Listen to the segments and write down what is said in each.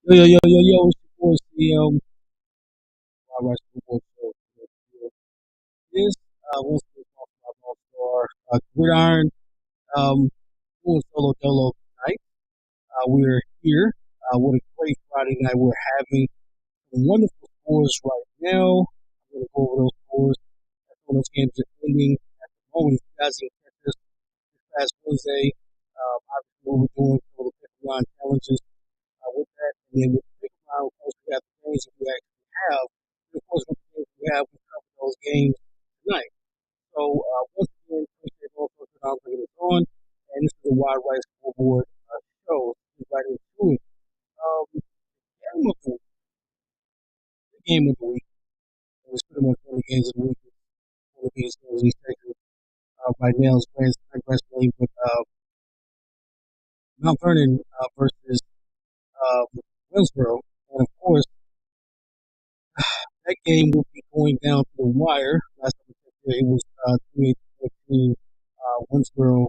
Yo, it's your boy CM, Right Scoreboard Show. This, once we talk about All Star Gridiron, doing solo dolo tonight. We're here with a great Friday night. We're having some wonderful scores right now. I'm going to go over those scores. As some of those games are ending at the moment. If you guys didn't catch this past Wednesday, obviously we were doing some of the pick line challenges with that. And then with the pick line, of course, we have the games that we actually have. And of course, with the games we have, we cover those games tonight. So once again, appreciate all folks that are bringing us on. And this is the Wide Right Scoreboard show. Let's get right into it. Game of the week. The game of the week. It was pretty much one of the games of the week. One of the biggest games in Texas right now is Grand Slam with Mount Vernon versus Williamsboro. And of course, that game will be going down to the wire. Last time I checked it was 28-14 Winsboro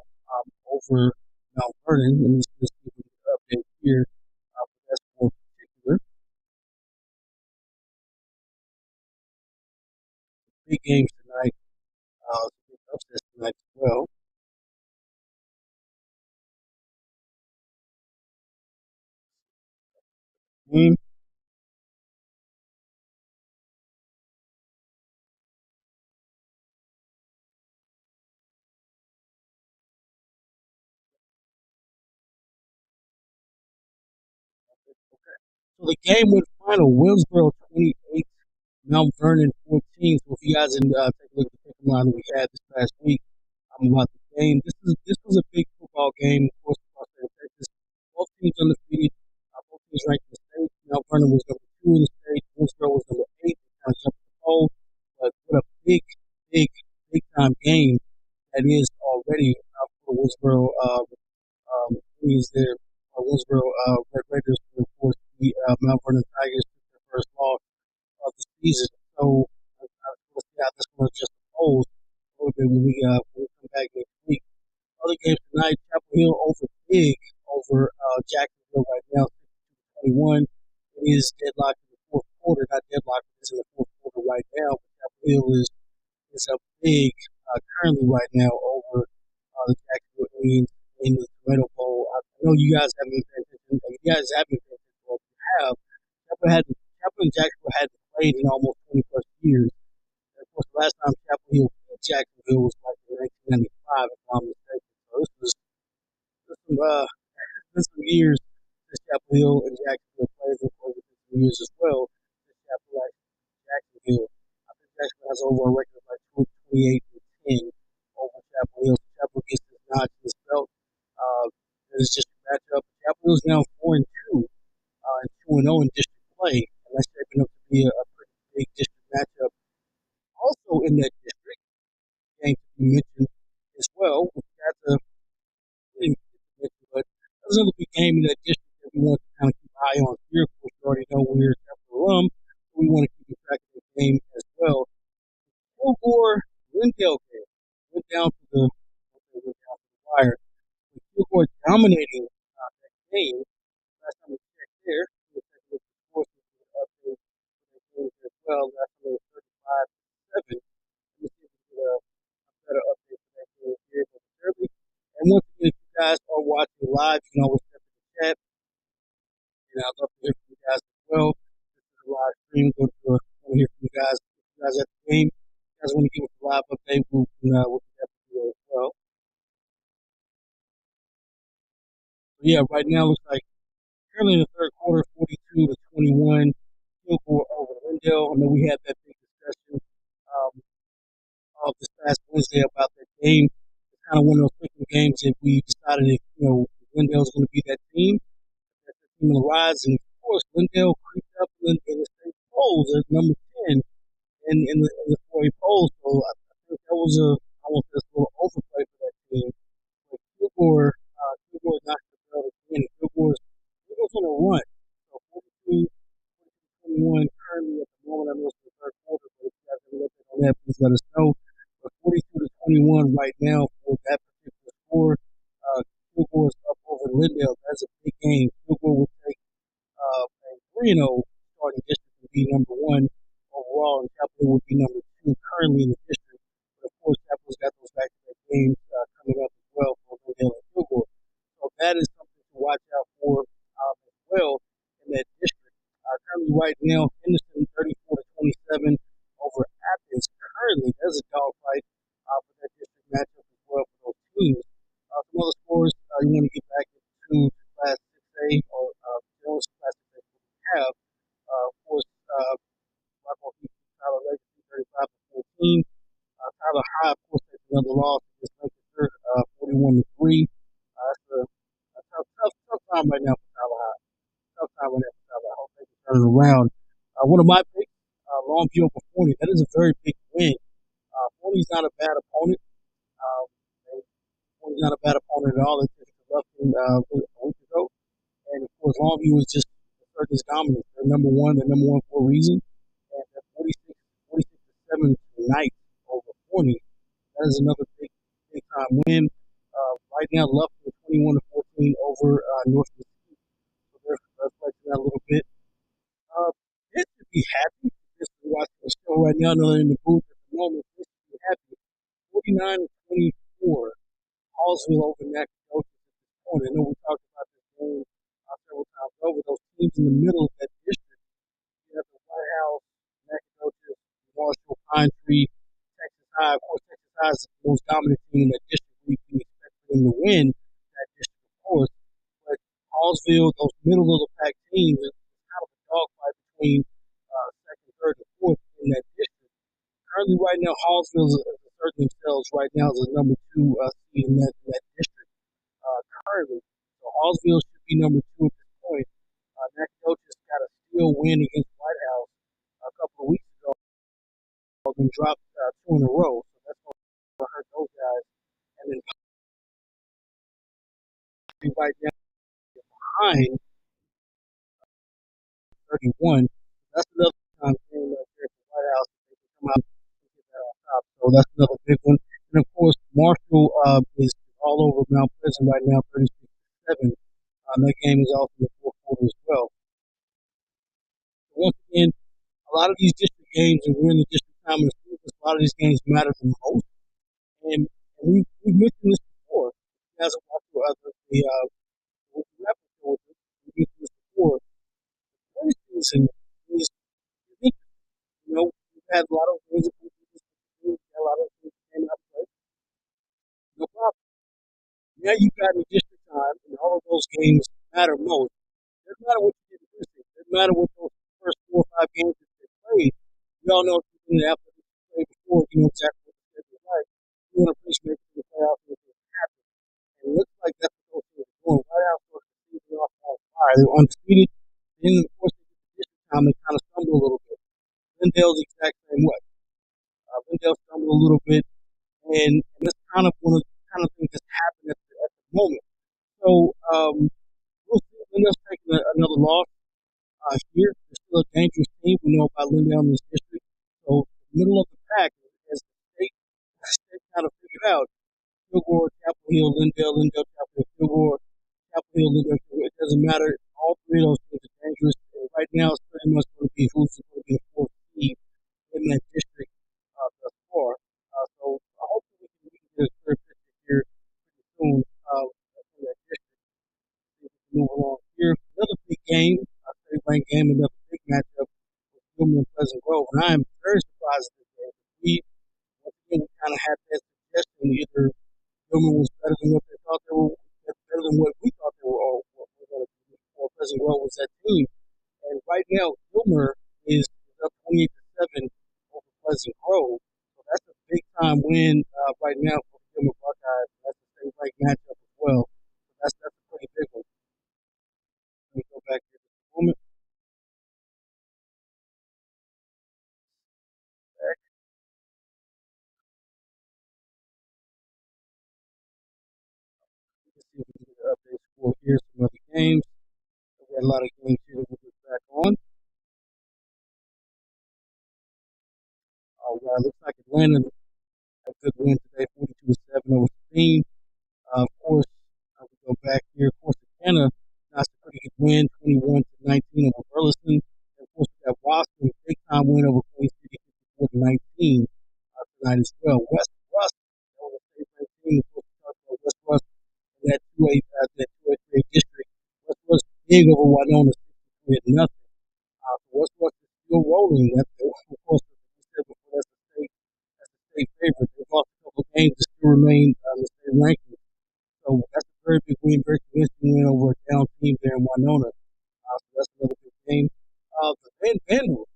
over Mount Vernon. Let me just give you an update here for that score in particular. Big games tonight, big upsets tonight as well. Mm, So the game went final. Williamsboro 28, Mount Vernon 14. So if you guys didn't take a look at the pick line we had this past week, about the game. This was a big football game, of course, across the state of Texas. Both teams undefeated. Both teams ranked in the state. Mount Vernon was number two in the state. Winsboro was number eight. They kind of jumped the pole. But what a big, big time game that is already for the Winsboro Queens there. Winsboro Red Raiders, and of course, the Mount Vernon Tigers took their first loss of the season. So we'll see how this one just unfolds a little bit when we come back next week. Other games tonight, Chapel Hill over big over Jacksonville right now, 61. It is deadlocked in the fourth quarter, not deadlocked, it's in the fourth quarter right now. But Chapel Hill is a big currently right now over the Jacksonville Indians in the Tomato Bowl. I know you guys haven't been paying attention. If you guys haven't been paying attention, well, if you have, Chapel and Jacksonville hadn't played in almost 20 plus years. And of course, the last time Chapel Hill beat Jacksonville was like in 1995, if I'm mistaken. So this was been some years since Chapel Hill and Jacksonville played. Of course, it's been some years as well since Chapel and Jacksonville. I think Jacksonville has over a record of like 28 and 10 over Chapel Hill. So Chapel gets this notch in his belt. Uh, it's just a matchup. Chapel Hill is now 4 and 2 and 2 and 0 in district play, and that's shaping up to be a pretty big district matchup. Also in that district, game to be mentioned as well. We got to really mention, but there's another big game in that district that we want to kind of keep an eye on here. Of course, you already know we're Capital Rum, so we want to keep track of the game as well. Kilgore Lindale game went down to the wire. With Kilgore dominating that game. Last time we checked there, we were taking a look at the scores and the update for the games as well. Last time it was 35-7. Let me see if we can get a better update for that game here momentarily. And once again, if you guys are watching live, you can always step in the chat, and I'd love to hear from you guys as well. This is a live stream. Want to hear from you guys. If you guys at the game, if you guys want to give us a live update, we can definitely do it as well. So yeah, right now looks like currently in the third quarter, 42-21, Kilgore over Lindale. I know we had that big discussion um, of this past Wednesday about that game. It's kind of one of those picking games that we decided if Lindale's going to be that team, that's the team on the rise, and of course Lindale creeped up in the state polls as number 10 in the 4A polls. So I think that was almost a little overplay for that team. But Kilgore knocked the belt again. Kilgore's on a run. So 42-21 currently at the moment. I know it's the third quarter, but if you guys have an update on that, please let us know. But 42-21 right now for that particular score. Kilgore's up over Lindale. That's a big game. Kilgore will take a 3-0 starting district and be number one overall, and Chapel Hill would be number two currently in the district. But of course, Chapel Hill's got those back-to-back games coming up as well for Lindale and Kilgore. So that is something to watch out for as well in that district. Currently, right now, Henderson 34 to 27 over Athens. Currently, there's a dogfight for that district matchup as well for those teams. Some other scores you want to get back into Class 6A or Jones Class 6A we have. Of course, Rockwell beat Tyler Legacy 35 to 14. Tyler High, of course, takes another loss against Lancaster 41 to 3. That's a tough time right now for Tyler High. Tough time right now for Tyler High. I hope they can turn it around. One of my picks, Longview over Forney. That is a very big win. Forney's not a bad opponent. Um, Forney's not a bad opponent at all. It's left in a week ago. And of course, Longview is just asserting its dominance. They're number one. They're number one for a reason. And they're 46 to 7 tonight over Forney. That is another big time win. Right now, Lufkin 21 to 14 over North Mesquite. So they're flexing out a little bit. They should be happy. Just watching the show right now. I know they're in the booth at the moment. They should be happy. 49 to 24. Hallsville over Nacogdoches at this point. I know we talked about this game several times over. Those teams in the middle of that district. You have the White House, Nacogdoches, Marshall, Pine Tree, Texas High. Of course, Texas High is the most dominant team in that district. We can expect them to win that district, of course. But Hallsville, those middle of the pack teams, it's kind of a dogfight between second, third, and fourth in that district. Currently, right now, Hallsville is asserting themselves right now as a number two seed in that district currently. So Hallsville should be number two at this point. Nacogdoches got a steal win against White House a couple of weeks ago and dropped two in a row. So that's going to hurt those guys. And then right now behind 31. That's another time game right there for White House. They can come out and get that on top. So that's another big one. And of course, Marshall is all over Mount Pleasant right now, 36 to 7. That game is also in the fourth quarter as well. So once again, a lot of these district games, and we're in the district time of the season, a lot of these games matter the most. And we've mentioned this before. You guys have watched the episode, we mentioned this before. The season is interesting. You know, we've had a lot of wins and losses. We've had a lot of things that came out of play. No problem. Now you've got the district time, and all of those games matter most. It doesn't matter what you did in the district. It doesn't matter what those first 4 or 5 games that they played. We all know if you've been in the athletic play before, you know exactly what the schedule is like. You want to push maybe to the playoffs and it happen. And it looks like that's what those teams are doing. Right out for the season off on fire. They were undefeated. Then, of course, they get the district time, they kind of stumble a little bit. Lindale's the exact same way. Lindale stumbled a little bit, and that's kind of one of the kind of things that's happening at the moment. So we'll see. Lindale's taking another loss here. They're still a dangerous team. We know about Lindale in this district. So the middle of the pack, as the state kind of figured out, Kilgore, Chapel Hill, Lindale, Chapel Hill, Kilgore, Chapel Hill, Lindale, Kilgore. It doesn't matter. All three of those teams are dangerous. And right now, it's pretty much going to be who's going to be the fourth seed in that district thus far. So hopefully we can get a clear picture here pretty soon in that district. We can move along here. Another big game, state ranked game, another big matchup with Gilman and Pleasant Grove. And I am very surprised at this game. Once again, we kind of had that suggestion either Gilman was better than what they thought they were, better than what we thought they were, or going to be, or Pleasant Grove was that team. And right now, Gilmer is up 28 to 7 over Pleasant Grove. So that's a big time win right now for the Gilmer Buckeyes. That's a state ranked matchup as well. So that's a pretty big one. Let me go back here just a moment. Back. Let's see if we can get an update score here. Some other games. We had a lot of games here that we'll get back on. Looks like Atlanta had a good win today, 42 to 7 over Spain. Of course, we go back here. Of course, Atlanta, that's a pretty good win, 21 to 19 over Burleson. big over Winona, 63-0. West West is still rolling. That's of course, as we said before, that's a state favorite. They've lost a couple of games to still remain on the state ranking. So that's a very big win, very convincing win over a down team there in Winona. So that's another big game. The Vandals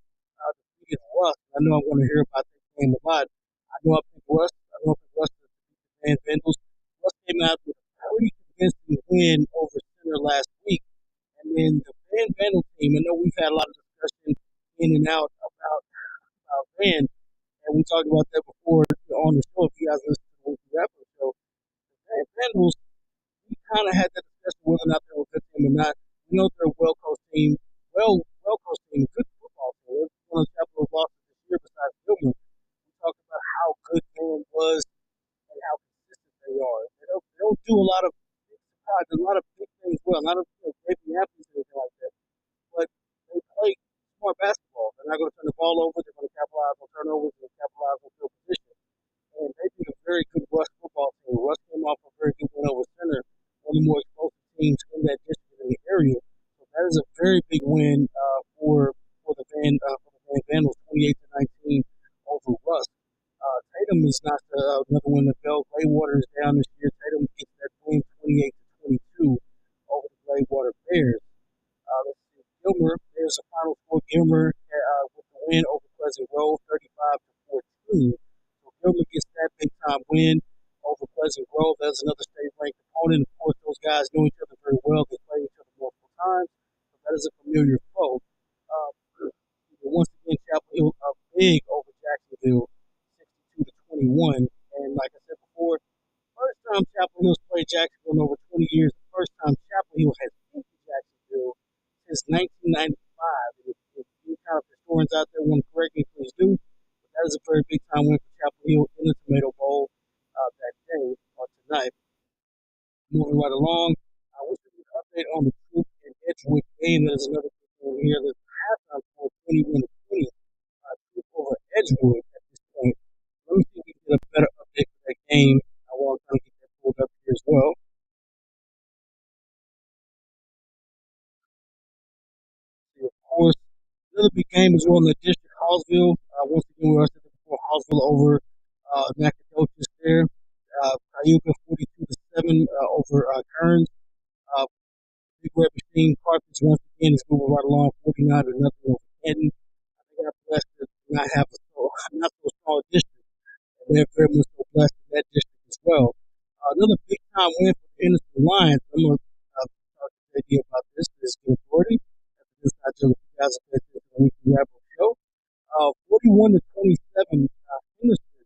defeated Russ. I know I'm going to hear about that game a lot. I know I picked Russ. I know I picked Russ to defeat the Vandals. Russ came out with a pretty convincing win over Center last week. And then the Vandal team, I know we've had a lot of discussion in and out about Van, and we talked about that before on the show. If you guys listen to the weekly wrap up show, the Vandals, we kind of had that discussion whether or not they're a good team or not. We know they're a well coached team, well coached team, a good football team. They're one of the capital losses this year besides Gilmer. We talked about how good Van was and how consistent they are. They don't do a lot of big surprises, a lot of big things well, not a maybe happens or anything like that, but they play smart basketball. They're not going to turn the ball over. They're going to capitalize on turnovers and capitalize on field position. And they beat a very good Rush football team. Rush came off a very good win over Center, one of the more explosive teams in that district in the area. So that is a very big win for the Van Vandals, 28-19 over Russ. Tatum is not another one that fell. Claywater is down this year. Tatum gets that win, 28-22 over the Claywater Bears. Let's see. Gilmer, there's a final score. Gilmer with the win over Pleasant Grove, 35-14. So Gilmer gets that big time win over Pleasant Grove. That's another state ranked opponent. Of course, those guys know each other very well. They play each other multiple times. So that is a familiar foe. Uh, Once again, Chapel Hill up big over Jacksonville, 62-21. And like I said before, first time Chapel Hill's played Jacksonville in over 20 years. The first time Chapel Hill has beaten Jacksonville since 1995. If any kind of historians out there want to correct me, please do. But that is a very big time win for Chapel Hill in the Tomato Bowl that day or tonight. Moving right along, I wish we could update on the Troop and Edgewood game. That is another big one here. There's a halftime score 21-20. Troop over Edgewood at this point. Let me see if we can get a better update for that game. I want to kind of get that pulled up here as well. See, of course, another big game as well in the district, Hallsville. Once again, we already said before, Hallsville over Nacogdoches there. Cayuga 42-7 over Kearns. Uh, Big Red Machine Carpets once again is moving right along 49-0 over Kenton. They got blessed to not have not so strong district. And they're very much so blessed in that district as well. Another big time win for the Innocent Lions. I'm going to talk to you about this. This is good authority. That's not just you guys are playing the weekly wrap up show. 41-27, Henderson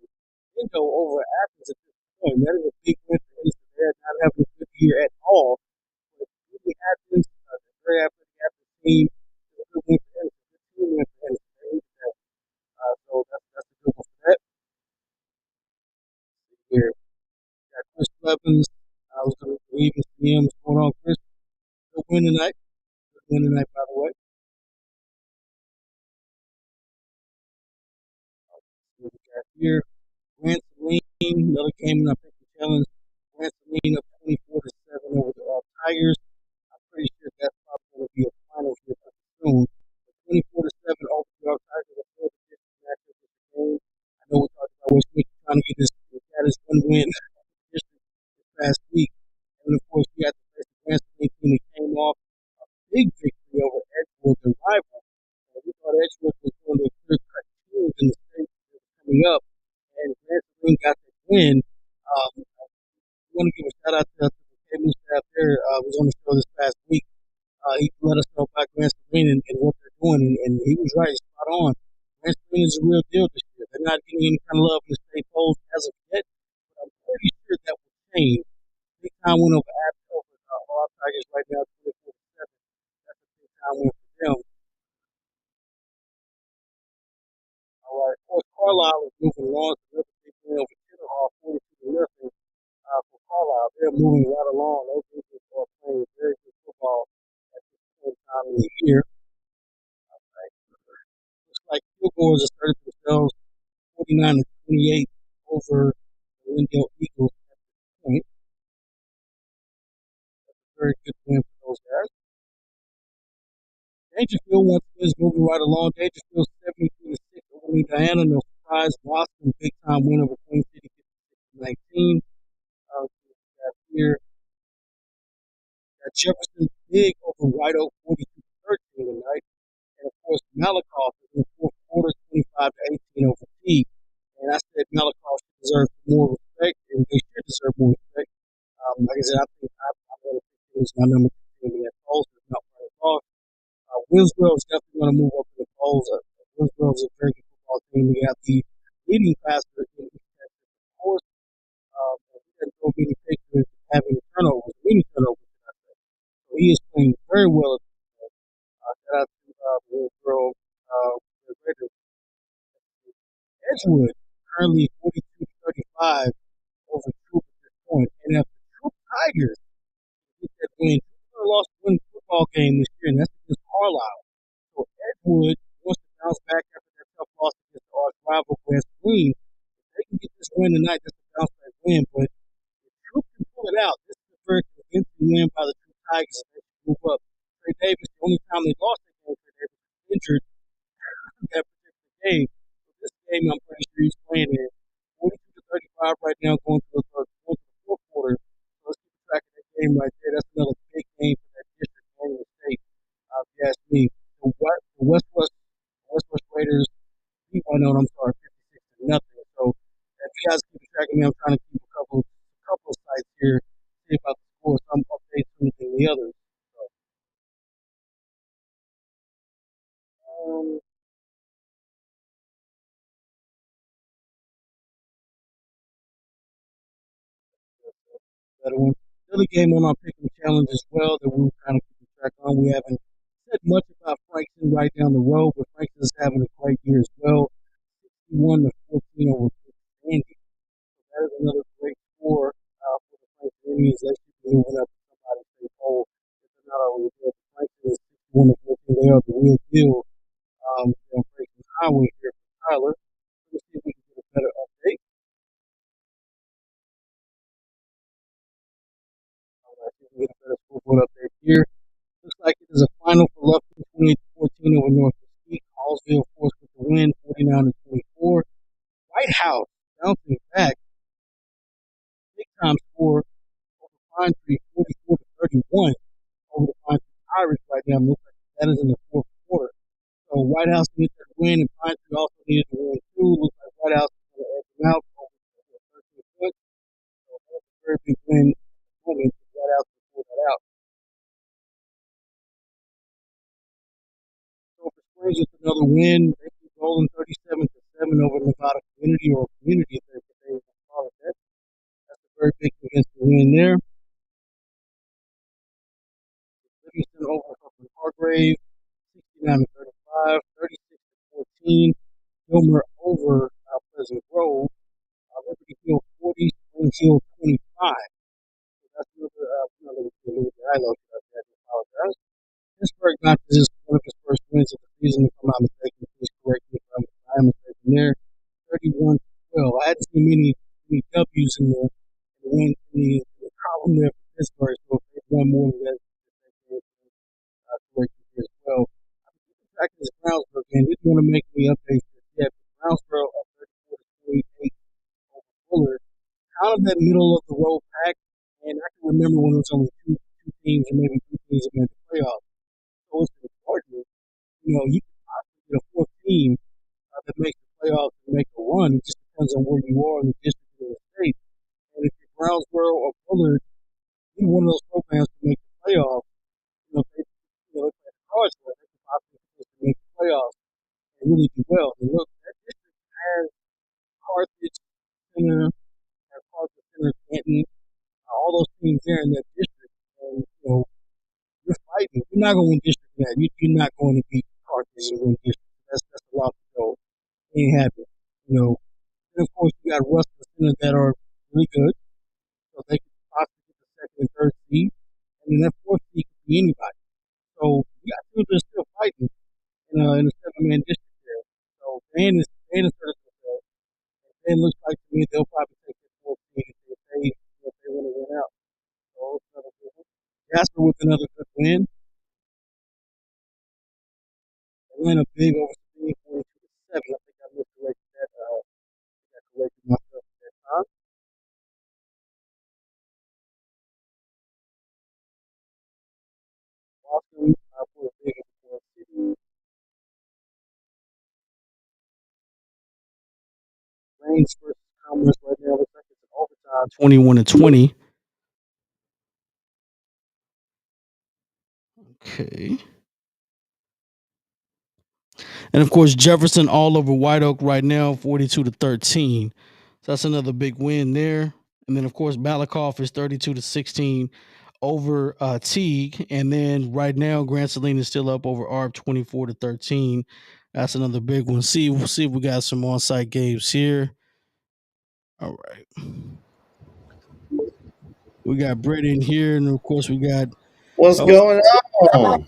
Indo over Athens at this point. That is a big win for Henderson. They're not having a good year at all. But beating Athens, the very athletic Athens team, is a good win for Henderson. Good team win for Henderson. So that's a good one for that. Here, got Chris Blevins. I was going to leave and see him. What's going on, Chris? Good win tonight. Good win tonight, by the way. What we got here. Grant Saline, another game in our picture challenge. Grant Saline up 24-7 over the Tigers. I'm pretty sure that's probably going to be a final here pretty soon. 24-7 over the Tigers. A fourth edition matchup of the game. I know we talked about West Michigan trying to get this one win this past week. And of course, we had to face the Grant Saline team that came off a big victory over Edgewood, the rival. And we thought Edgewood was one of the clear cut teams in the state that was coming up. And Grant Saline got the win. I want to give a shout out to the cable staff there. Was on the show this past week. He let us know about Grant Saline and what they're doing, and he was right, spot on. Grant Saline is a real deal this year. They're not getting any kind of love in the state polls as of yet, but I'm pretty sure that will change. Big time win over all Tigers right now, 24-7. That's a big time win for them. All right, of course, Carlisle is moving along. It's another big win over Kittle 42-0 for Carlisle. They're moving right along. Those teams are playing very good football at this point in time of the year. Right. Looks like field goals asserted themselves 49-28 over the Lindale Eagles at this point. Very good win for those guys. Dangerfield once again is moving right along. Dangerfield 73-6 over New Diana. No surprise. Boston big time win over Queen City 56-19. Here got Jefferson big over White Oak 42-13 tonight. And of course, Malakoff in the fourth quarter 25-18 over T. And I said Malakoff should deserve more respect, and they should deserve more respect. Like I said, I think I'm going to pick him as my number two team in that polls. It's not right at all. Winsboro is definitely going to move up in the polls. Winsboro is a very good football team. We have the leading passer in East Texas, of course. He doesn't throw many pictures having turnovers, many turnovers. So he is playing very well. Shout out to Winsboro. The Raiders. Edgewood currently 42-35 over Troop at this point. And if the Troop Tigers get that win, Troop lost one football game this year, and that's against Carlisle. So Edgewood wants to bounce back after that tough loss against the arch rival West Green. If they can get this win tonight, that's a bounce back win. But if Troop can pull it out, this is a very convincing win by the Troop Tigers. They can move up. Trey Davis, the only time they lost that game, Trey Davis was injured that particular game. So this game, I'm pretty sure he's playing in 42-35 right now, going to the fourth quarter. So let's keep track of that game right there. That's another big game for that district and the state. If you ask me, the West Raiders beat I'm sorry, 56-0. So if you guys keep track of me, I'm trying to keep a couple of sites here, see about the score, some updates sooner than the others. So, um, better one. Another game on our pick 'em challenge as well that we were kind of keeping track on. We haven't said much about Frankston right down the road, but Frankston is having a great year as well. 61-14 over Andy. That is another great score for the Franklin Indians. They should be moving up to somebody's big hole if they're not already there. The Franklin is 61-14. They are the real deal. On Franklin's Highway here for Tyler. Let's see if we can get a better update. See if we can get a better scoreboard update here. Looks like it is a final for Lufkin 28-14 over North Mesquite. Hallsville, of course, with the win 49-24. White House bouncing back. Big time score over Pine Tree 44-31 over the Pine Tree Irish right now. Looks like that is in the fourth quarter. So White House needed that win, and Pine Tree also needed to win too. Looks like White House is going to edge them out over 13 points. So that's a very big win at the moment. White House can pull that out. Silver Springs with another win. They keep rolling 37-7 over Nevada Community or Community if they call it that. That's a very big convincing win there. Livingston over Huffman Hargrave, 69-35, 36-14. Gilmer over Pleasant Grove, Liberty Hill 40, Spring Hill 25. So that's another highlight that I apologize. Pittsburgh notches his one of his first wins of the season, if I'm not mistaken. Please correct me if I am mistaken there. 31-12. I hadn't seen many W's in the win in the column there for Pittsburgh, so if they've won more than that, correct me here as well. I'm keeping track of this Brownsburg game. Didn't want to make any updates yet, but Brownsburg up 34-28 over Fuller. Kind of that middle of the road pack, and I can remember when it was only two teams or maybe three teams that made the playoffs. So it's important. You can possibly get a fourth team that makes the playoffs and make a run. It just depends on where you are in the district or the state. And if you're Brownsboro or Bullard, either one of those programs to make the playoffs, if they play the cards well, they can possibly make the playoffs and really do well. And look, that district has Carthage Center, Canton, all those teams there in that district. And, you're fighting. You're not going to win district in that. You're not going to beat Carthage and win district. That's a lot to go. It ain't happening. And of course, you got Russell Center that are really good. So they could possibly get the second and third seed. And then that fourth seed could be anybody. So you got teams that are still fighting in a seven-man district there. So Dan is sort of Dan looks like to me they'll probably take the fourth seed if they want to win out. So it's another good one. Jasper with another good win. Atlanta big over Sabine 42-7. I think I miscorrected that. I corrected myself at that time. Boston for a big over City. Reigns versus Commerce right now looks like it's an overtime 21-20. Okay. And of course, Jefferson all over White Oak right now, 42-13. So that's another big win there. And then of course, Malakoff is 32-16 over Teague. And then right now, Grand Saline is still up over ARP 24-13. That's another big one. We'll see if we got some on-site games here. All right. We got Brett in here, and of course we got What's going on?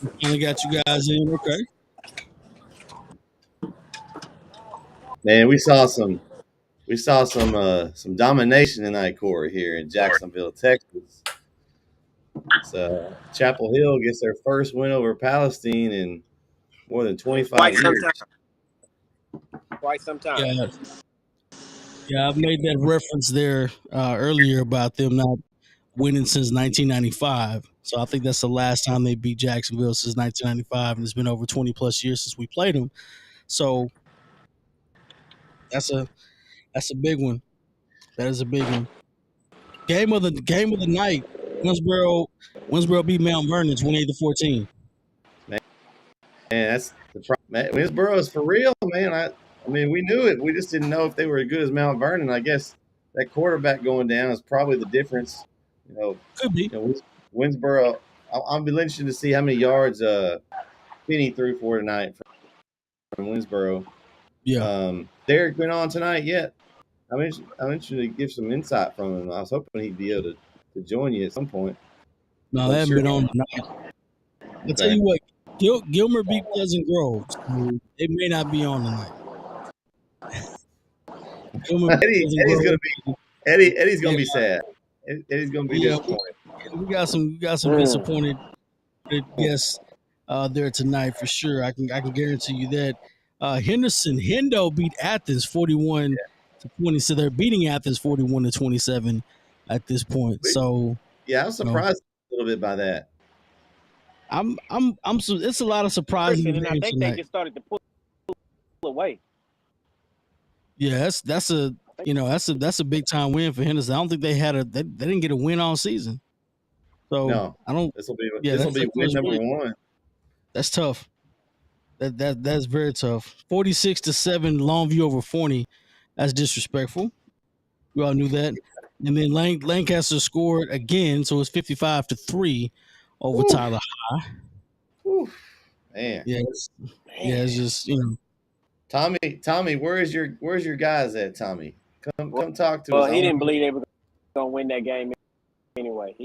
we finally got you guys in. Okay. Man, we saw some domination tonight, Corey, here in Jacksonville, Texas. So Chapel Hill gets their first win over Palestine in more than 25 years. Quite some time. Yeah. Yeah, I've made that reference there earlier about them not winning since 1995. So I think that's the last time they beat Jacksonville since 1995, and it's been over 20 plus years since we played them. So that's a big one. That is a big one. Game of the night. Winsboro beat Mount Vernon 28-14. Man, that's the problem. Winsboro is for real, man. I mean, we knew it. We just didn't know if they were as good as Mount Vernon. I guess that quarterback going down is probably the difference. Could be. Winsboro. I'll be interested to see how many yards Penny threw for tonight from Winsboro. Yeah. Derek been on tonight yet? I'm interested to give some insight from him. I was hoping he'd be able to join you at some point. No, they haven't been on tonight. I'll tell you what, Gilmer beat Pleasant Grove, so they may not be on tonight. Eddie's gonna be sad. Eddie's gonna be disappointed. We got some disappointed guests there tonight for sure. I can guarantee you that. Hendo beat Athens 41-20. So they're beating Athens 41-27 at this point. So yeah, I was surprised a little bit by that. It's a lot of surprises. And I think they just started to pull away. Yeah, that's a big time win for Henderson. I don't think they didn't get a win all season. So no, I don't. This will be win number one. That's tough. That's very tough. 46-7 Longview over Forney. That's disrespectful. We all knew that. And then Lancaster scored again, so it's 55-3 over Tyler High. Man. Yes. Yeah, it's just Tommy, where's your guys at, Tommy? Come talk to us. Well, he didn't believe they were gonna win that game anyway.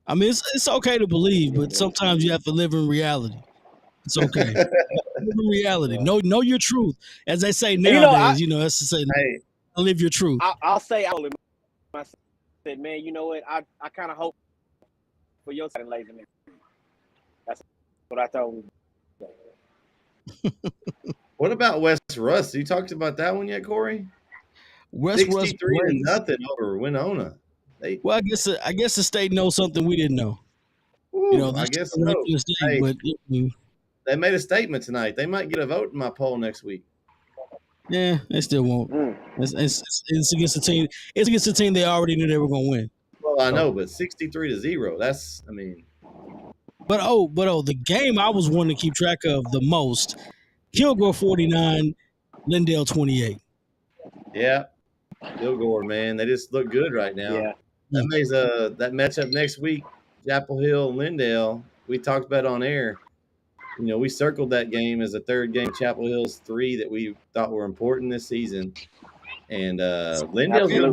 I mean, it's okay to believe, but sometimes you have to live in reality. It's okay. Live in reality. Know your truth, as they say nowadays. That's to say, live your truth. I'll say, I said, man, you know what? I kind of hope for your side, laziness. That's what I told him. What about West Russ? You talked about that one yet, Corey? West Russ 63-0 over Winona. Well, I guess the state knows something we didn't know. I guess so. But they made a statement tonight. They might get a vote in my poll next week. Yeah, they still won't. It's against the team. It's against the team they already knew they were going to win. Well, I know, but 63-0. That's, I mean. But the game I was wanting to keep track of the most: Kilgore 49, Lindale 28. Yeah, Kilgore, man, they just look good right now. Yeah. That matchup next week, Chapel Hill, Lindale. We talked about on air. We circled that game as a third game. Chapel Hill's 3 that we thought were important this season, and Lindale's gonna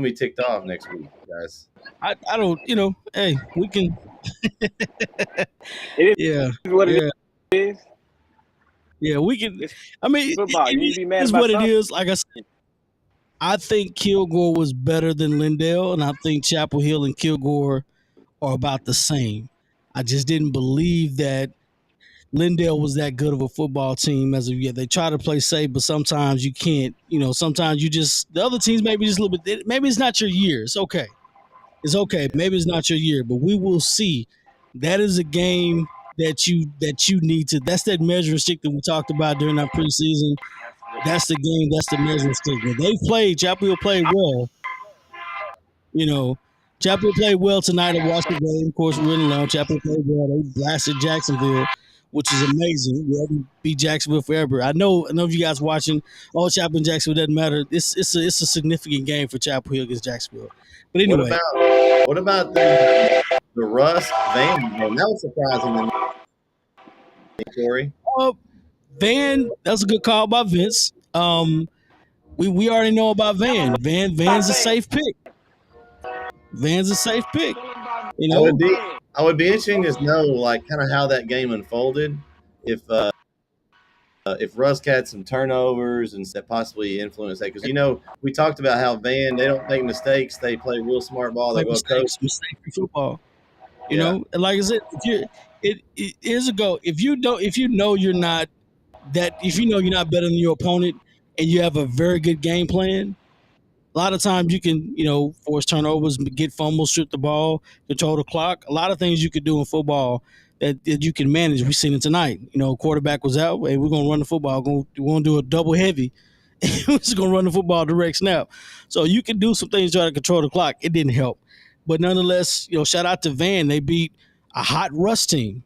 be ticked off next week, guys. I don't. Hey, we can. It is yeah. What it is. Yeah, we can. I mean, it is what it is. Like I said, I think Kilgore was better than Lindale, and I think Chapel Hill and Kilgore are about the same. I just didn't believe that Lindale was that good of a football team as of yet. They try to play safe, but sometimes you can't. Sometimes you just the other teams maybe just a little bit. Maybe it's not your year. It's okay. It's okay. Maybe it's not your year, but we will see. That is a game that you need to. That's that measuring stick that we talked about during our preseason. That's the game. That's the measuring stick. When they played, Chapel Hill played well. Chapel Hill played well tonight. I watched the game. Of course, we're in the lounge. Chapel Hill played well. They blasted Jacksonville, which is amazing. We haven't beat Jacksonville forever. I know if you guys watching, Chapel Hill and Jacksonville doesn't matter. It's a significant game for Chapel Hill against Jacksonville. But anyway, what about the Russ Van game? That was surprising to me, Corey. Van, that's a good call by Vince. We already know about Van. Van's a safe pick. Van's a safe pick. I would be interesting to know like kind of how that game unfolded. If Russ had some turnovers and that possibly influenced that, because we talked about how Van, they don't make mistakes, they play real smart ball, they well coached. Mistake football. And like I said, here's a go. If you know you're not better than your opponent and you have a very good game plan, a lot of times you can, force turnovers, get fumbles, strip the ball, control the clock. A lot of things you could do in football that you can manage. We've seen it tonight. Quarterback was out. Hey, we're going to run the football. We're going to do a double heavy. We're just going to run the football direct snap. So you can do some things to try to control the clock. It didn't help. But nonetheless, shout out to Van. They beat a hot Russ team.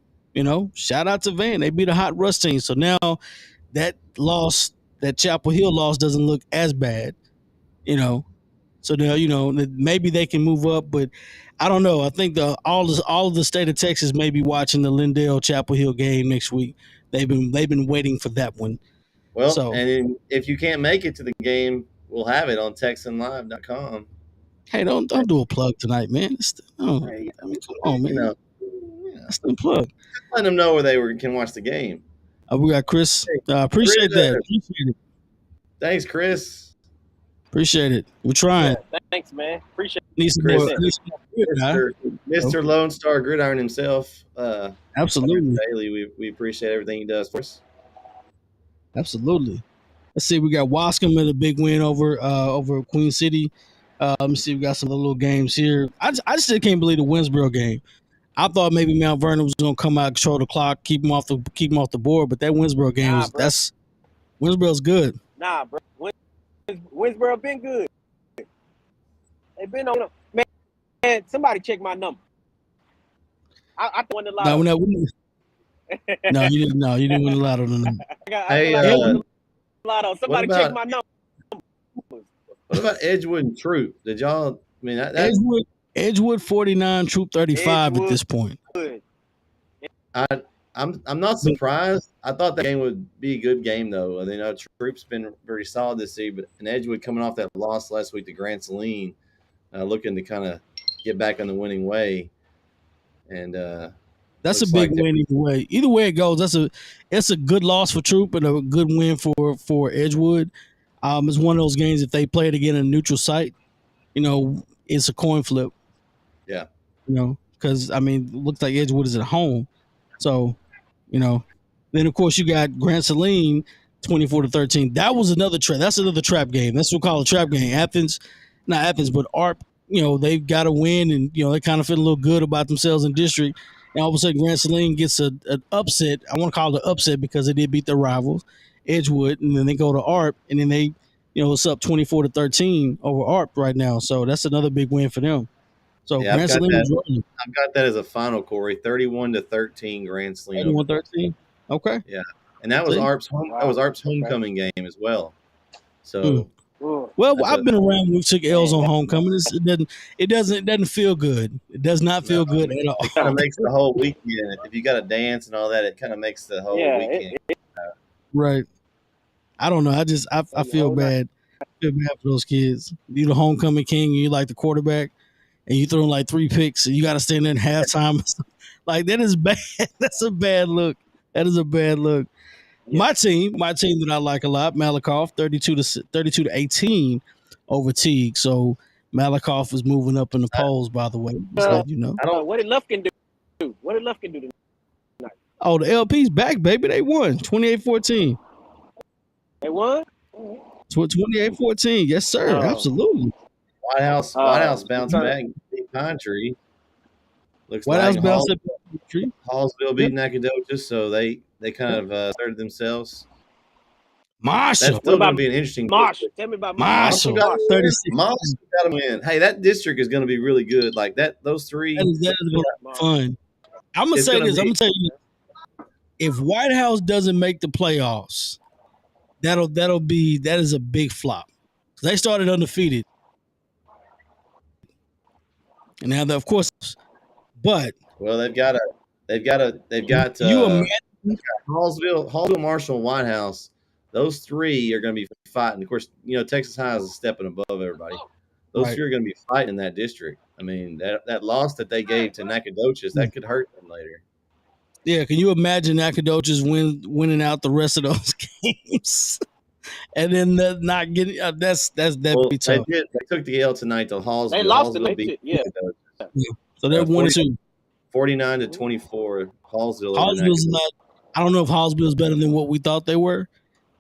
Shout out to Van. They beat a hot Russ team. So now that loss, that Chapel Hill loss doesn't look as bad. So now maybe they can move up, but I don't know. I think all of the state of Texas may be watching the Lindale Chapel Hill game next week. They've been waiting for that one. Well, and if you can't make it to the game, we'll have it on TexanLive.com. Hey, don't do a plug tonight, man. Come on, man. That's the plug. Just let them know where they can watch the game. We got Chris. Appreciate that. Appreciate it. Thanks, Chris. Appreciate it. We're trying. Yeah, thanks, man. Appreciate it. Mr. Lone Star Gridiron himself. Absolutely. Bailey, we appreciate everything he does for us. Absolutely. Let's see. We got Wascom with a big win over Queen City. Let me see. We got some little games here. I just still can't believe the Winsboro game. I thought maybe Mount Vernon was going to come out, control the clock, keep them off the board, but that Winsboro game Winsboro's good. Nah, bro. Winsboro been good. They've been on. Man, somebody check my number. I won the lotto. No, you didn't. No, you didn't win the lotto. Lotto. Somebody check my number. What about Edgewood and Troop? Did y'all? I mean, Edgewood 49, Troop 35 at this point. I'm not surprised. I thought that game would be a good game, though. Troop's been very solid this season, but Edgewood coming off that loss last week to Grand Saline, looking to kind of get back on the winning way. And that's a big win either way. Either way it goes, it's a good loss for Troop and a good win for Edgewood. It's one of those games if they play it again in a neutral site, it's a coin flip. Yeah. Because it looks like Edgewood is at home. So, then of course you got Grand Saline 24-13. That was another trap. That's another trap game. That's what we call a trap game. Not Athens, but ARP, they've got to win and, they kind of feel a little good about themselves in district. And all of a sudden Grand Saline gets an upset. I want to call it an upset because they did beat their rivals, Edgewood, and then they go to ARP and then they, it's up 24-13 over ARP right now. So that's another big win for them. So yeah, Grand Saline is running. I've got that as a final, Corey. 31-13 Grand Saline. 31-13. Okay. Yeah, and that was ARP's homecoming game as well. So, well, I've been around when we took L's on homecoming. It doesn't feel good. It does not feel good at all. It kind of makes the whole weekend. If you got to dance and all that, it kind of makes the whole weekend. Right. I don't know. I feel bad. I feel bad for those kids. You're the homecoming king. And you like the quarterback. And you throw like 3 picks, and you got to stand there in halftime. Like that is bad. That's a bad look. That is a bad look. Yeah. My team that I like a lot, Malakoff, 32-18 over Teague. So Malakoff is moving up in the polls. By the way, just let you know. I don't know what did Lufkin do. What did Lufkin do tonight? Oh, the LP's back, baby. They won 28-14. They won? 28-14. Yes, sir. Oh. Absolutely. White House bounced back. Beat Pine Tree. Looks White like House bounced back. Hallsville beat Nacogdoches, so they kind of asserted themselves. Marshall. That's still going to be an interesting. Marshall. Tell me about Marshall. Marshall got 36. Marshall got to win. Hey, that district is going to be really good. Like that, those three. That is going to be fun. I'm going to say this. I'm going to tell you, if White House doesn't make the playoffs, that is a big flop. They started undefeated, and now of course, but well, they've got you imagine Hallsville, Marshall, and White House. Those three are going to be fighting. Of course, Texas High is stepping above everybody. Those three are going to be fighting in that district. I mean, that loss that they gave to Nacogdoches, that could hurt them later. Yeah, can you imagine Nacogdoches winning out the rest of those games, and then not getting? That'd be tough. They took the L tonight to Hallsville. They lost Hallsville beat Nacogdoches. So they're 1-2. 49-24. Hallsville. Hallsville's not. I don't know if Hallsville is better than what we thought they were,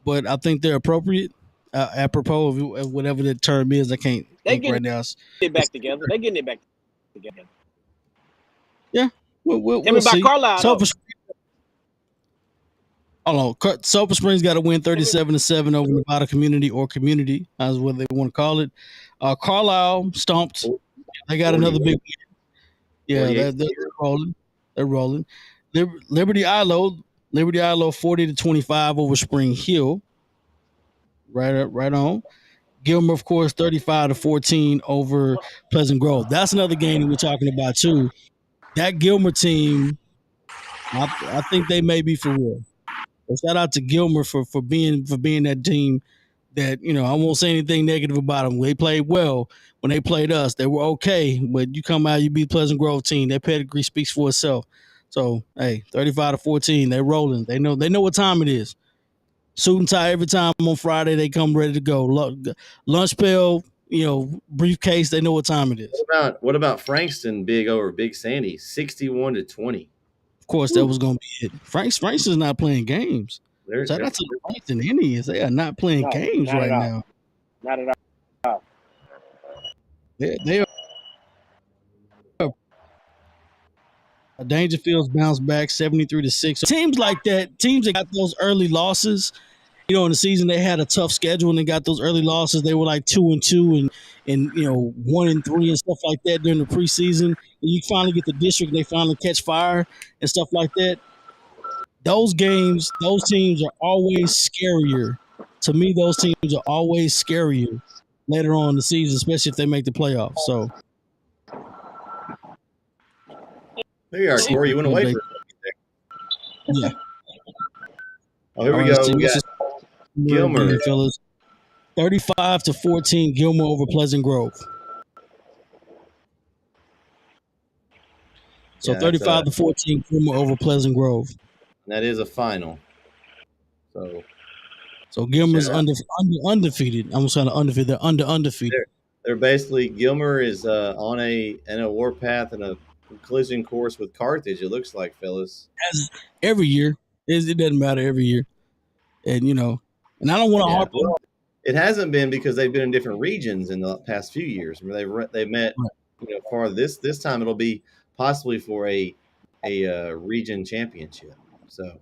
but I think they're appropriate. Apropos of whatever the term is, I can't think right now. It back together. They're getting it back together. Yeah. We'll Tell me about see. Carlisle. Sulphur Springs got to win 37-7 over Nevada Community, as what they want to call it. Carlisle stomped. They got another big win. Yeah, they're rolling. They're rolling. Liberty Ilo 40-25 over Spring Hill. Right on. Gilmer, of course, 35-14 over Pleasant Grove. That's another game that we're talking about too. That Gilmer team, I think they may be for real. So shout out to Gilmer for being that team that, I won't say anything negative about them. They played well when they played us. They were okay, but you come out, you beat Pleasant Grove team. Their pedigree speaks for itself. So, hey, 35-14, they're rolling. They know what time it is. Suit and tie every time on Friday, they come ready to go. Lunch pail, briefcase, they know what time it is. What about Frankston big over Big Sandy, 61-20? Of course, that was going to be it. Frankston's not playing games. Shout out to the Frankston Indians. They are not playing games right now. Not at all. They are. Dangerfield's bounced back 73-6. Teams like that, teams that got those early losses, in the season they had a tough schedule and they got those early losses. They were like 2-2 and 1-3 and stuff like that during the preseason. And you finally get the district and they finally catch fire and stuff like that. Those games, those teams are always scarier. To me, those teams are always scarier later on in the season, especially if they make the playoffs. So there you are, Corey. You went away for a second there. Yeah. Oh, here we go. We got Gilmer. 35-14, Gilmer over Pleasant Grove. So 35-14, Gilmer over Pleasant Grove. That is a final. So Gilmer's undefeated. I'm saying undefeated. They're undefeated. They're basically Gilmer is on a warpath and a collision course with Carthage. It looks like, fellas. As every year, it doesn't matter every year, and and I don't want to harp on. It hasn't been because they've been in different regions in the past few years. Where they've met, for this time it'll be possibly for a region championship. So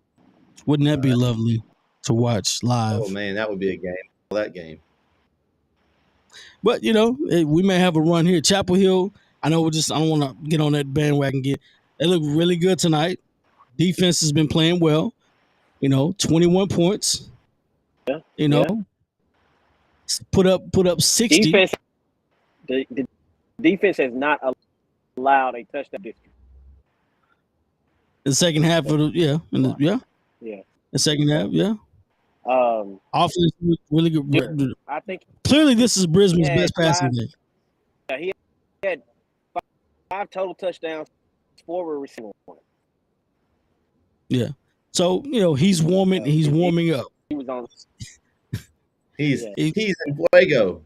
wouldn't that be lovely to watch live? Oh man, that would be a game. That game. But we may have a run here. Chapel Hill. I know I don't want to get on that bandwagon. They look really good tonight. Defense has been playing well. 21 points. Yeah. Put up 60. Defense. The defense has not allowed a touchdown district. The second half of the The second half, offense really good. I think clearly this is Brisbane's best passing game. Yeah, he had 5 total touchdowns, 4 were receiving. Yeah. So, he's warming up. He was on. He's in fuego.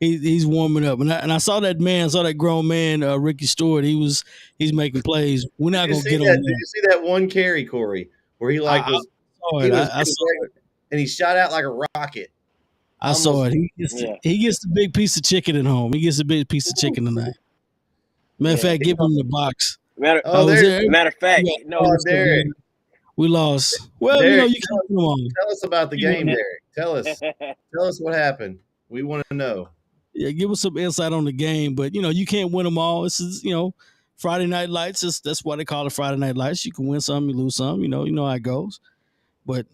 he's warming up, and I saw that grown man, Ricky Stewart. He's making plays. We're not Did you gonna see get on that? Did there. you see that one carry, Corey, where he like I was saw he it. was I saw it. and he shot out like a rocket. I saw Almost. it. Yeah. He gets the big piece of chicken at home. He gets a big piece of chicken tonight. Matter of Yeah. fact, give him the box. Matter, Oh, Was there, there? matter of fact, Yeah. no, oh, Derek. We lost. Well, Derek, you can't put them on. tell us about the You game, know, Derek. Tell us what happened. We want to know. Yeah, give us some insight on the game, but you can't win them all. This is Friday Night Lights. That's why they call it Friday Night Lights. You can win some, you lose some. You know how it goes. But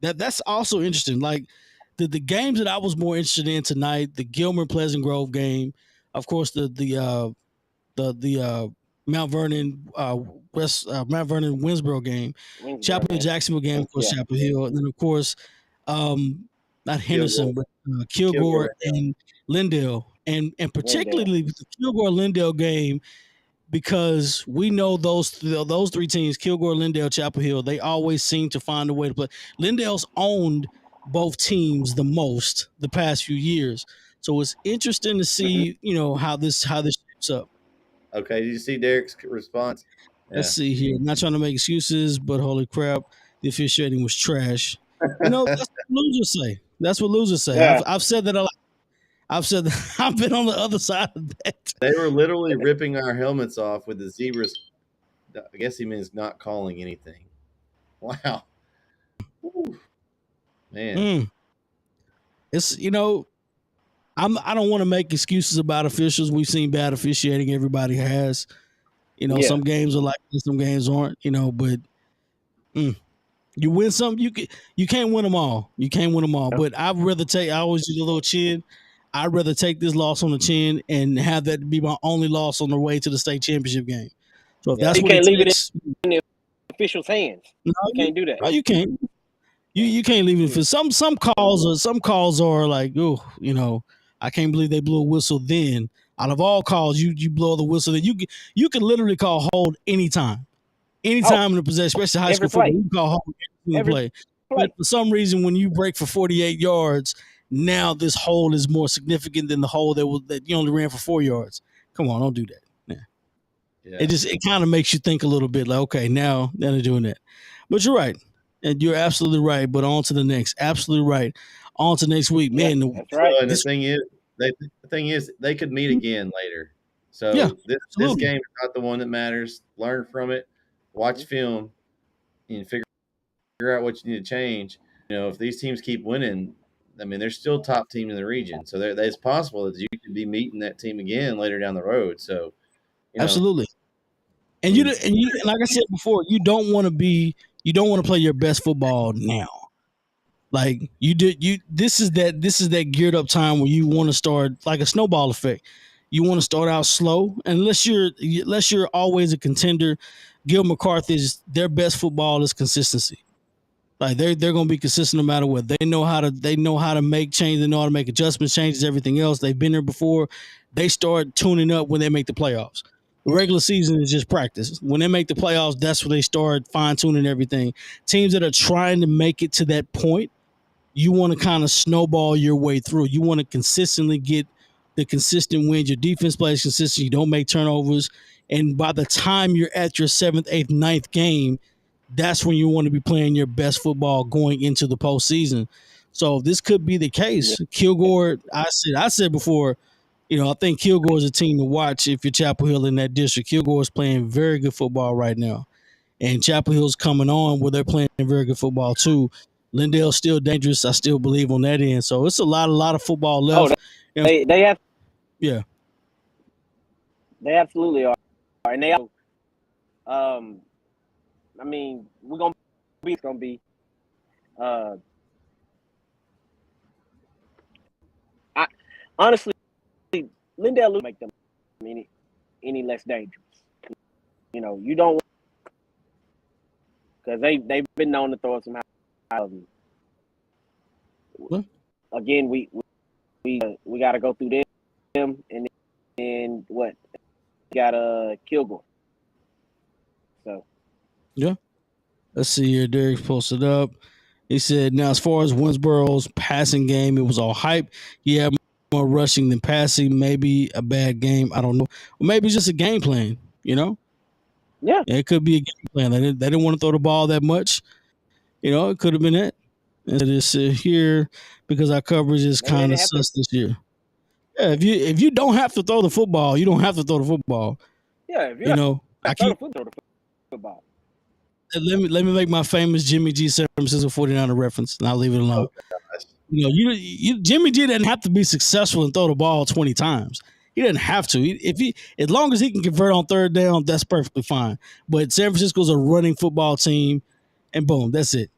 that's also interesting. Like the games that I was more interested in tonight, the Gilmer Pleasant Grove game, of course the Mount Vernon Mount Vernon Winsboro game, Chapel Hill Jacksonville game, of course, Yeah. Chapel Hill, and then of course not Henderson, Kilgore. but Kilgore Kilgore. and Lindale, and particularly the Kilgore Lindale game, because we know those three teams, Kilgore, Lindale, Chapel Hill, they always seem to find a way to play. Lindale's owned both teams the most the past few years, so it's interesting to see how this shapes up. Okay, did you see Derek's response? Let's see here. Not trying to make excuses, but holy crap, the officiating was trash. That's what losers say. That's what losers say. Yeah. I've said that a lot. I've said that I've been on the other side of that. They were literally ripping our helmets off with the zebras. I guess he means not calling anything. Wow. Whew. Man. It's I don't want to make excuses about officials. We've seen bad officiating. Everybody has. Some games are like this, some games aren't. But you win some, you can't win them all. You can't win them all. But I'd rather take. I always use a little chin. I'd rather take this loss on the chin and have that be my only loss on the way to the state championship game. So if that's you what can't leave takes, it in the officials' hands. No, You can't do that. No, you can't. You can't leave it for some calls are like, oh, I can't believe they blew a whistle then. Out of all calls, you blow the whistle, then you can literally call hold anytime. Anytime in the possession, especially high school football, you can call hold every play. But for some reason, when you break for 48 yards, now this hold is more significant than the hold that you only ran for 4 yards. Come on, don't do that. Yeah. It kind of makes you think a little bit like, okay, now they're doing that. But you're right. And you're absolutely right. But on to the next. Absolutely right. On to next week. Man, that's right. So, and the thing is, they could meet again later. So this game is not the one that matters. Learn from it. Watch film and figure out what you need to change. If these teams keep winning, I mean, they're still top team in the region. So it's possible that you could be meeting that team again later down the road. So absolutely. And you like I said before, you don't want to play your best football now. Like this is that geared up time where you want to start like a snowball effect. You want to start out slow, unless you're always a contender. Gil McCarthy's their best football is consistency. Like they're going to be consistent no matter what. They know how to make changes. They know how to make adjustments, changes, everything else. They've been there before. They start tuning up when they make the playoffs. The regular season is just practice. When they make the playoffs, that's when they start fine tuning everything. Teams that are trying to make it to that point, you want to kind of snowball your way through. You want to consistently get the consistent wins. Your defense plays consistent. You don't make turnovers. And by the time you're at your 7th, 8th, 9th game, that's when you want to be playing your best football going into the postseason. So this could be the case. Yeah. Kilgore, I said before, I think Kilgore is a team to watch if you're Chapel Hill in that district. Kilgore is playing very good football right now. And Chapel Hill's coming on where they're playing very good football too. Lindale's still dangerous. I still believe on that end. So it's a lot of football left. They have. Yeah. They absolutely are. And they I mean, we're going to be honestly, Lindale will make them any less dangerous. You don't, because they've been known to throw some high. Again, we got to go through them, and then what? We got Kilgore. So yeah. Let's see here. Derek posted up. He said, now as far as Winsboro's passing game, it was all hype. Yeah, more rushing than passing. Maybe a bad game. I don't know. Or maybe it's just a game plan. Yeah. It could be a game plan. They didn't want to throw the ball that much. It could have been that. Instead of sit here because our coverage is Maybe they kind of didn't have to. sus this year. Yeah, if you don't have to throw the football, you don't have to throw the football. Yeah, if you You have know, to I throw keep the football. let me make my famous Jimmy G San Francisco 49er reference, and I'll leave it alone. Oh, gosh. You Jimmy G didn't have to be successful and throw the ball 20 times. He didn't have to. As long as he can convert on third down, that's perfectly fine. But San Francisco's a running football team, and boom, that's it.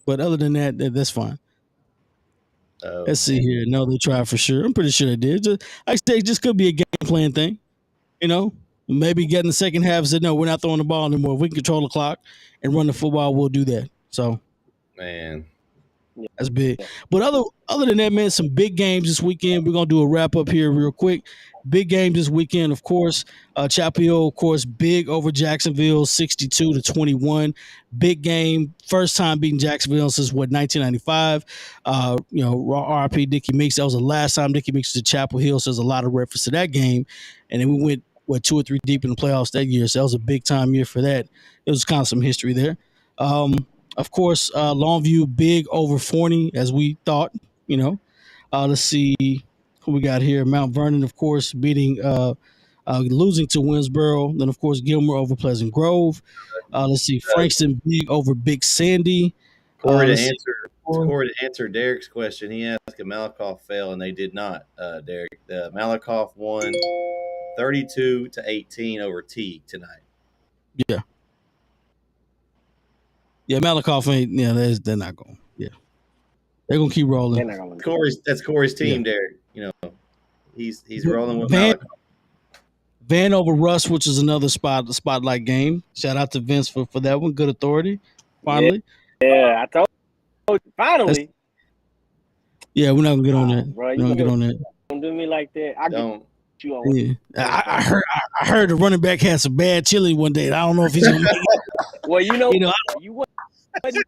But other than that, that's fine. Oh, Let's see here. No, they tried for sure. I'm pretty sure they did. Like I say, it just could be a game plan thing. Maybe get in the second half and said, no, we're not throwing the ball anymore. If we can control the clock and run the football, we'll do that. So man. that's big. But other than that, man, some big games this weekend. We're gonna do a wrap up here real quick. Big games this weekend, of course. Chapel Hill, of course, big over Jacksonville, 62-21. Big game, first time beating Jacksonville since 1995. RP Dickie Meeks. That was the last time Dickie Meeks was at Chapel Hill. So there's a lot of reference to that game. And then we went 2 or 3 deep in the playoffs that year. So that was a big time year for that. It was kind of some history there. Of course, Longview big over Forney, as we thought. Let's see who we got here. Mount Vernon, of course, beating losing to Winsboro. Then, of course, Gilmer over Pleasant Grove. Let's see, Frankston big over Big Sandy. Corey, to answer Derek's question, he asked if Malakoff fell, and they did not, Derek. Malakoff won 32-18 over Teague tonight. Yeah. Yeah, Malakoff ain't. Yeah, they're not going. Yeah, they're gonna keep rolling. They're not gonna That's Corey's team, Derek. He's rolling with Malakoff. Van over Russ, which is another spotlight game. Shout out to Vince for that one. Good authority. Finally. Yeah, I told you. Finally. Yeah, we're not gonna get on that. Bro, we're not gonna get on that. Don't do me like that. I Don't. get you on. Yeah. I heard the running back had some bad chili one day. I don't know if he's gonna make it. Well, you wasn't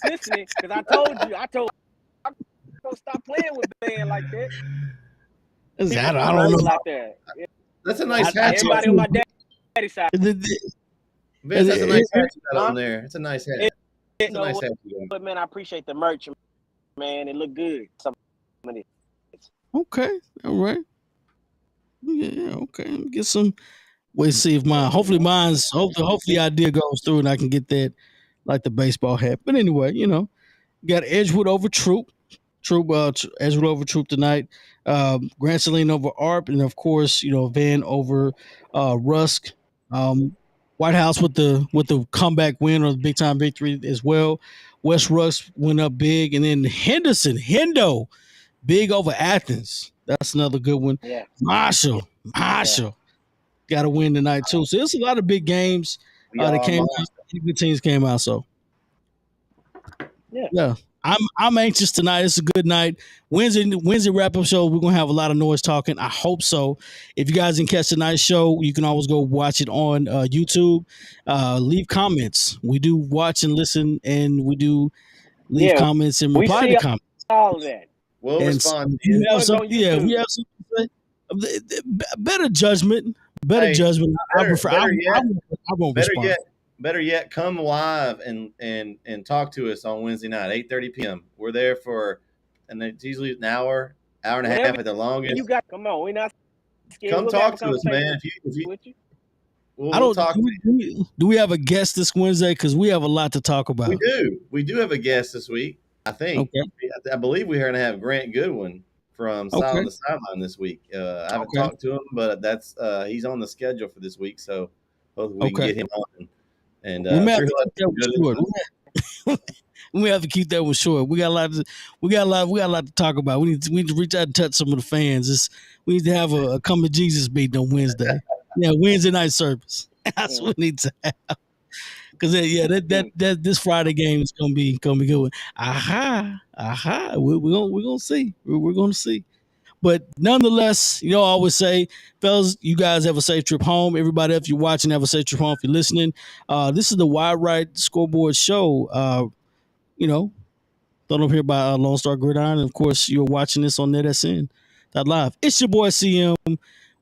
listening because I told you. I told don't stop playing with Ben like that. I don't know. Like that. That's a nice hat. Everybody on my daddy's side. Vince, that's a nice hat you got on there. It's a nice hat. It's a nice hat you got. But man, I appreciate the merch, man. It looked good. Okay, all right. Yeah, okay. Let me get some. Wait, see if mine. Hopefully, hopefully, the idea goes through and I can get that, like the baseball hat. But anyway, got Edgewood over Troop. Edgewood over Troop tonight. Grand Saline over ARP, and of course, Van over Rusk. White House with the comeback win or the big time victory as well. West Rusk went up big, and then Hendo, big over Athens. That's another good one. Yeah. Marshall, got to win tonight too. So there's a lot of big games that came out. Good teams came out. So yeah. I'm anxious tonight. It's a good night. Wednesday wrap up show. We're gonna have a lot of noise talking. I hope so. If you guys didn't catch tonight's show, you can always go watch it on YouTube. Leave comments. We do watch and listen, and we do leave comments and reply to comments. All of that. We'll respond. We have something to say. Better judgment. Judgment. I prefer. I won't respond. Better yet, come live and talk to us on Wednesday night, 8:30 p.m. We're there and it's usually an hour and a half at the longest. You got come on. We're not scared. Come talk to us, man. We'll talk. Do we have a guest this Wednesday? Because we have a lot to talk about. We do. We do have a guest this week. I think. Okay. I believe we're going to have Grant Goodwin from Silent the Sideline this week. I haven't talked to him, but that's he's on the schedule for this week, so hopefully we can get him on. And we have to keep that one short. We got a lot to talk about. We need to reach out and touch some of the fans. We need to have a come to Jesus meeting on Wednesday. Yeah, Wednesday night service. That's what we need to have. Because that this Friday game is gonna be good. We're gonna see. We're gonna see. But nonetheless, I always say, fellas, you guys have a safe trip home. Everybody, if you're watching, have a safe trip home. If you're listening, this is the Wide Right Scoreboard Show. Thrown up here by Lone Star Gridiron. And of course, you're watching this on NETsn. Live. It's your boy CM.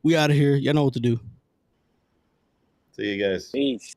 We out of here. Y'all know what to do. See you guys. Peace.